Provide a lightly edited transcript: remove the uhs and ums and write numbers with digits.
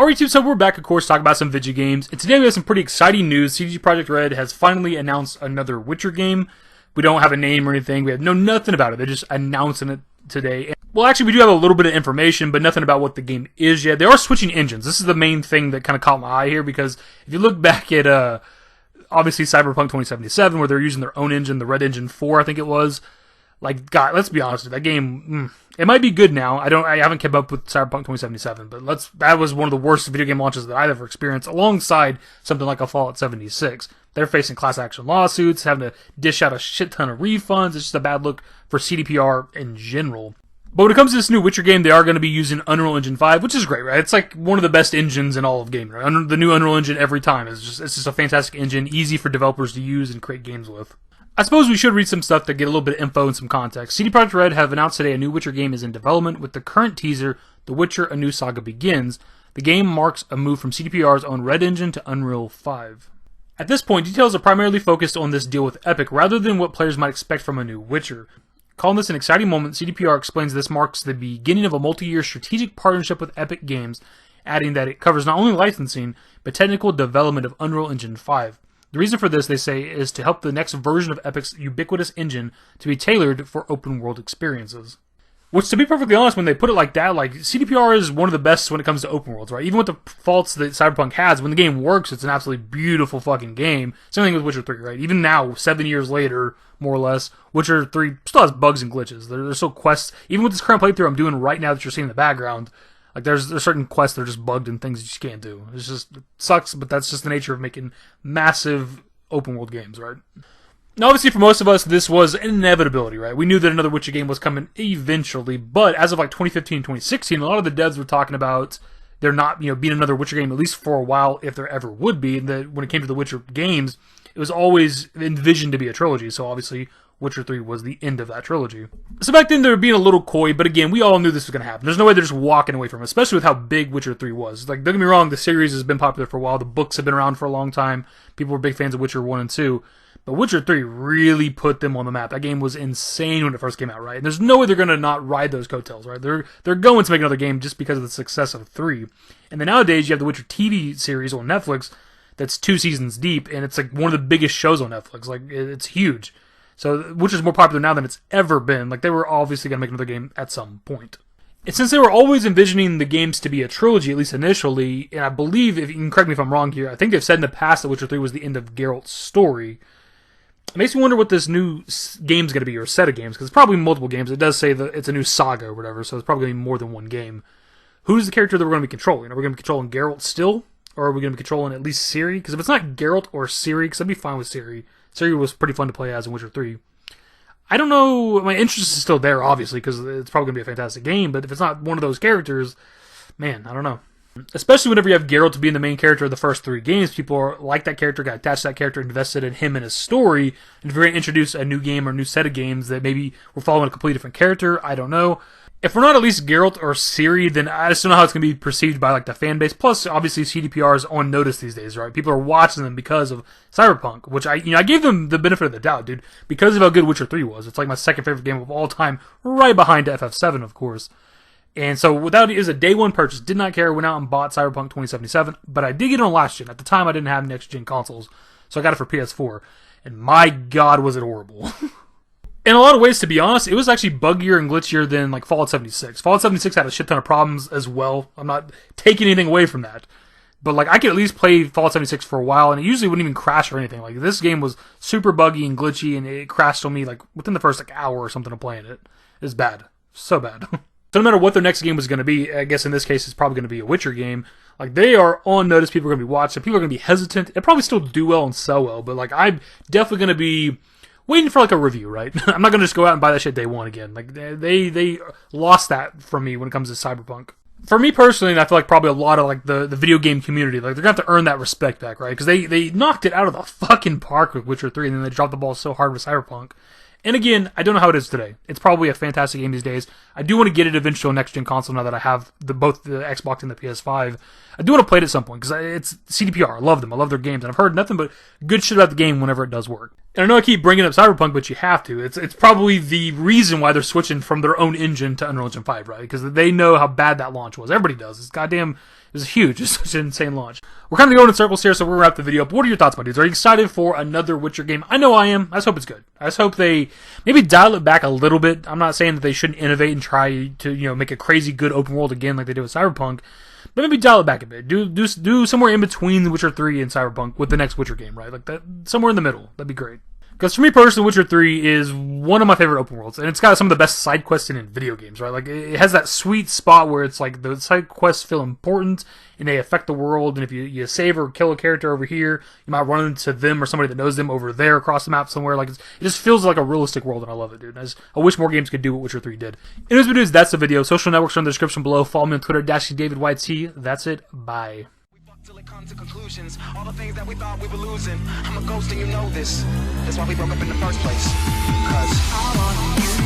Alright YouTube, so we're back of course talking about some video games, and today we have some pretty exciting news. Projekt Red has finally announced another Witcher game. We don't have a name or anything, we have nothing about it, they're just announcing it today. Well, actually we do have a little bit of information, but nothing about what the game is yet. They are switching engines. This is the main thing that kind of caught my eye here, because if you look back at, obviously Cyberpunk 2077, where they're using their own engine, the Red Engine 4 I think it was. Like, God, let's be honest, that game, it might be good now. I haven't kept up with Cyberpunk 2077, but that was one of the worst video game launches that I've ever experienced, alongside something like a Fallout 76. They're facing class action lawsuits, having to dish out a shit ton of refunds. It's just a bad look for CDPR in general. But when it comes to this new Witcher game, they are going to be using Unreal Engine 5, which is great, right? It's like one of the best engines in all of gaming, right? The new Unreal Engine every time. It's just a fantastic engine, easy for developers to use and create games with. I suppose we should read some stuff to get a little bit of info and some context. Projekt Red have announced today a new Witcher game is in development, with the current teaser, The Witcher: A New Saga Begins. The game marks a move from CDPR's own Red Engine to Unreal 5. At this point, details are primarily focused on this deal with Epic, rather than what players might expect from a new Witcher. Calling this an exciting moment, CDPR explains this marks the beginning of a multi-year strategic partnership with Epic Games, adding that it covers not only licensing, but technical development of Unreal Engine 5. The reason for this, they say, is to help the next version of Epic's ubiquitous engine to be tailored for open-world experiences. Which, to be perfectly honest, when they put it like that, like, CDPR is one of the best when it comes to open worlds, right? Even with the faults that Cyberpunk has, when the game works, it's an absolutely beautiful fucking game. Same thing with Witcher 3, right? Even now, 7 years later, more or less, Witcher 3 still has bugs and glitches. There's still quests, even with this current playthrough I'm doing right now that you're seeing in the background, like, there's certain quests that are just bugged and things you just can't do. It sucks, but that's just the nature of making massive open-world games, right? Now, obviously, for most of us, this was an inevitability, right? We knew that another Witcher game was coming eventually, but as of, like, 2015, 2016, a lot of the devs were talking about there not, being another Witcher game, at least for a while, if there ever would be, and that when it came to the Witcher games, it was always envisioned to be a trilogy, so obviously Witcher 3 was the end of that trilogy. So back then they were being a little coy, but again, we all knew this was going to happen. There's no way they're just walking away from it, especially with how big Witcher 3 was. Like, don't get me wrong, the series has been popular for a while, the books have been around for a long time, people were big fans of Witcher 1 and 2, but Witcher 3 really put them on the map. That game was insane when it first came out, right? And there's no way they're going to not ride those coattails, right? They're going to make another game just because of the success of 3. And then nowadays, you have the Witcher TV series on Netflix that's 2 seasons deep, and it's like one of the biggest shows on Netflix. Like, it's huge. So, Witcher's more popular now than it's ever been. Like, they were obviously going to make another game at some point. And since they were always envisioning the games to be a trilogy, at least initially, and I believe, if you can correct me if I'm wrong here, I think they've said in the past that Witcher 3 was the end of Geralt's story. It makes me wonder what this new game's going to be, or set of games, because it's probably multiple games. It does say that it's a new saga or whatever, so it's probably going to be more than one game. Who's the character that we're going to be controlling? Are we going to be controlling Geralt still? Or are we going to be controlling at least Ciri? Because if it's not Geralt or Ciri, because I'd be fine with Ciri. Ciri was pretty fun to play as in Witcher 3. I don't know, my interest is still there, obviously, because it's probably going to be a fantastic game, but if it's not one of those characters, man, I don't know. Especially whenever you have Geralt to be the main character of the first 3 games, people are like that character, got attached to that character, invested in him and his story, and if you're going to introduce a new game or a new set of games that maybe we're following a completely different character, I don't know. If we're not at least Geralt or Ciri, then I just don't know how it's going to be perceived by, like, the fan base. Plus, obviously, CDPR is on notice these days, right? People are watching them because of Cyberpunk, which I gave them the benefit of the doubt, dude, because of how good Witcher 3 was. It's like my second favorite game of all time, right behind FF7, of course. And so, without it, was a day one purchase. Did not care, went out and bought Cyberpunk 2077, but I did get it on last gen. At the time, I didn't have next gen consoles, so I got it for PS4. And my God, was it horrible. In a lot of ways, to be honest, it was actually buggier and glitchier than, like, Fallout 76. Fallout 76 had a shit ton of problems as well. I'm not taking anything away from that. But, like, I could at least play Fallout 76 for a while, and it usually wouldn't even crash or anything. Like, this game was super buggy and glitchy, and it crashed on me, like, within the first, like, hour or something of playing it. It was bad. So bad. So no matter what their next game was going to be, I guess in this case it's probably going to be a Witcher game, like, they are on notice, people are going to be watching, people are going to be hesitant. It'll probably still do well and sell well, but, like, I'm definitely going to be waiting for, like, a review, right? I'm not going to just go out and buy that shit day one again. Like, they lost that from me when it comes to Cyberpunk. For me personally, and I feel like probably a lot of, like, the video game community, like, they're going to have to earn that respect back, right? Because they knocked it out of the fucking park with Witcher 3, and then they dropped the ball so hard with Cyberpunk. And again, I don't know how it is today. It's probably a fantastic game these days. I do want to get it eventually on next-gen console now that I have both the Xbox and the PS5. I do want to play it at some point, because it's CDPR. I love them. I love their games. And I've heard nothing but good shit about the game whenever it does work. And I know I keep bringing up Cyberpunk, but you have to. It's probably the reason why they're switching from their own engine to Unreal Engine 5, right? Because they know how bad that launch was. Everybody does. It's goddamn was huge. It's such an insane launch. We're kind of going in circles here, so we're going to wrap the video up. What are your thoughts, my dudes? Are you excited for another Witcher game? I know I am. I just hope it's good. I just hope they maybe dial it back a little bit. I'm not saying that they shouldn't innovate and try to, make a crazy good open world again like they did with Cyberpunk, but maybe dial it back a bit. Do somewhere in between The Witcher 3 and Cyberpunk with the next Witcher game, right? Like that, somewhere in the middle. That'd be great. Because for me personally, Witcher 3 is one of my favorite open worlds, and it's got some of the best side quests in video games, right? Like, it has that sweet spot where it's like the side quests feel important, and they affect the world, and if you save or kill a character over here, you might run into them or somebody that knows them over there across the map somewhere. Like, it just feels like a realistic world, and I love it, dude. I wish more games could do what Witcher 3 did. Anyways, dudes, that's the video. Social networks are in the description below. Follow me on Twitter, dashingdavidYT. That's it. Bye. Till it comes to conclusions, all the things that we thought we were losing. I'm a ghost and you know this. That's why we broke up in the first place. 'Cause I want you